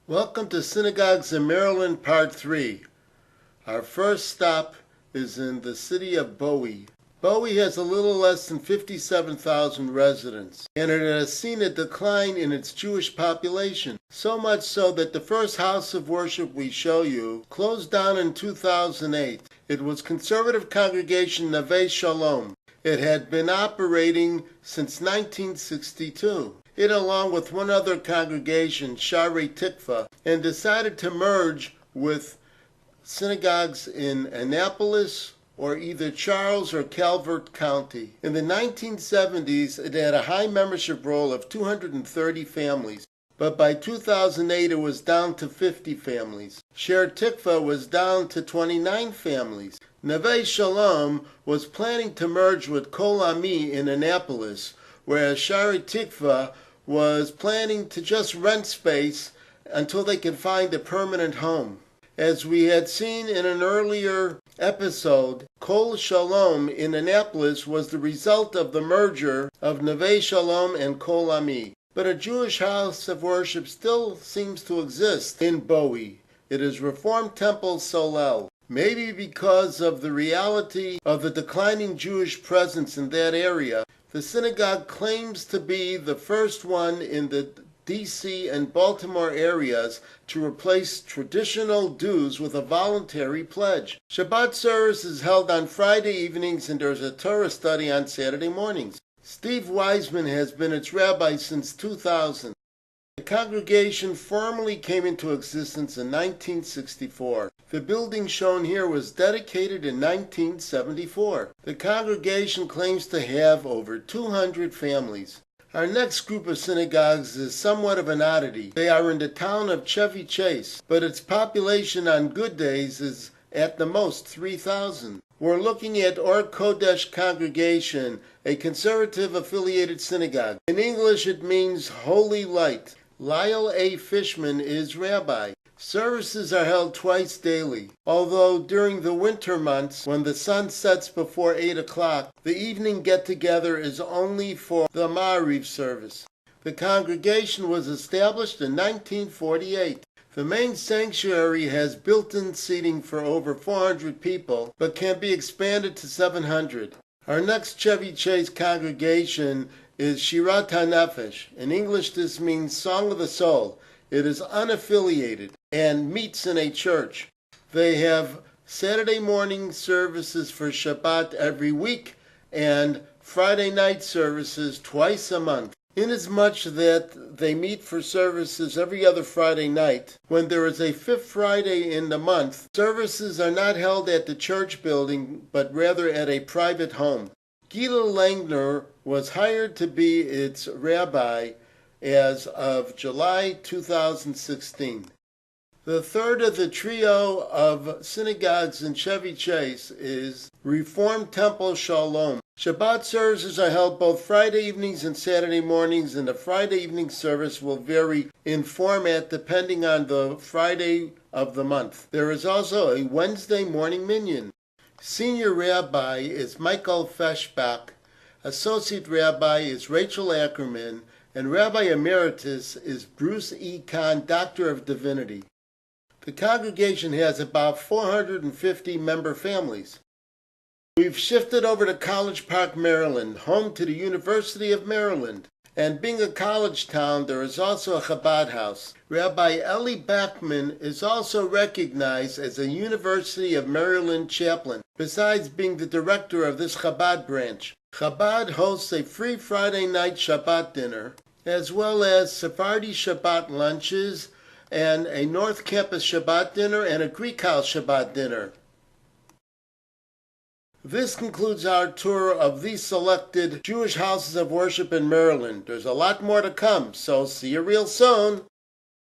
Welcome to Synagogues in Maryland, Part 3. Our first stop is in the city of Bowie. Bowie has a little less than 57,000 residents, and it has seen a decline in its Jewish population, so much so that the first house of worship we show you closed down in 2008. It was conservative congregation Neve Shalom. It had been operating since 1962. It, along with one other congregation, Shari Tikva, and decided to merge with synagogues in Annapolis or either Charles or Calvert County. In the 1970s, it had a high membership roll of 230 families, but by 2008 it was down to 50 families. Shari Tikva was down to 29 families. Neve Shalom was planning to merge with Kol Ami in Annapolis, whereas Shari Tikva was planning to just rent space until they could find a permanent home. As we had seen in an earlier episode, Kol Shalom in Annapolis was the result of the merger of Neve Shalom and Kol Ami. But a Jewish house of worship still seems to exist in Bowie. It is Reform Temple Solel. Maybe because of the reality of the declining Jewish presence in that area, the synagogue claims to be the first one in the D.C. and Baltimore areas to replace traditional dues with a voluntary pledge. Shabbat service is held on Friday evenings and there's a Torah study on Saturday mornings. Steve Wiseman has been its rabbi since 2000. The congregation formally came into existence in 1964. The building shown here was dedicated in 1974. The congregation claims to have over 200 families. Our next group of synagogues is somewhat of an oddity. They are in the town of Chevy, but its population on good days is at the most 3,000. We're looking at Or Kodesh Congregation, a conservative affiliated synagogue. In English it means Holy Light. Lyle A. Fishman is rabbi. Services are held twice daily, although during the winter months, when the sun sets before 8 o'clock, the evening get-together is only for the Ma'ariv service. The congregation was established in 1948. The main sanctuary has built-in seating for over 400 people, but can be expanded to 700. Our next Chevy congregation is Shirat HaNefesh. In English this means Song of the Soul. It is unaffiliated and meets in a church. They have Saturday morning services for Shabbat every week and Friday night services twice a month. Inasmuch that they meet for services every other Friday night, when there is a fifth Friday in the month, services are not held at the church building but rather at a private home. Gila Langner was hired to be its rabbi as of July 2016. The third of the trio of synagogues in Chevy Chase is Reform Temple Shalom. Shabbat services are held both Friday evenings and Saturday mornings, and the Friday evening service will vary in format depending on the Friday of the month. There is also a Wednesday morning minyan. Senior Rabbi is Michael Feshbach, Associate Rabbi is Rachel Ackerman, and Rabbi Emeritus is Bruce E. Kahn, Doctor of Divinity. The congregation has about 450 member families. We've shifted over to College Park, Maryland, home to the University of Maryland. And being a college town, there is also a Chabad house. Rabbi Eli Bachman is also recognized as a University of Maryland chaplain, besides being the director of this Chabad branch. Chabad hosts a free Friday night Shabbat dinner, as well as Sephardi Shabbat lunches, and a North Campus Shabbat dinner and a Greek House Shabbat dinner. This concludes our tour of these selected Jewish houses of worship in Maryland. There's a lot more to come, so see you real soon.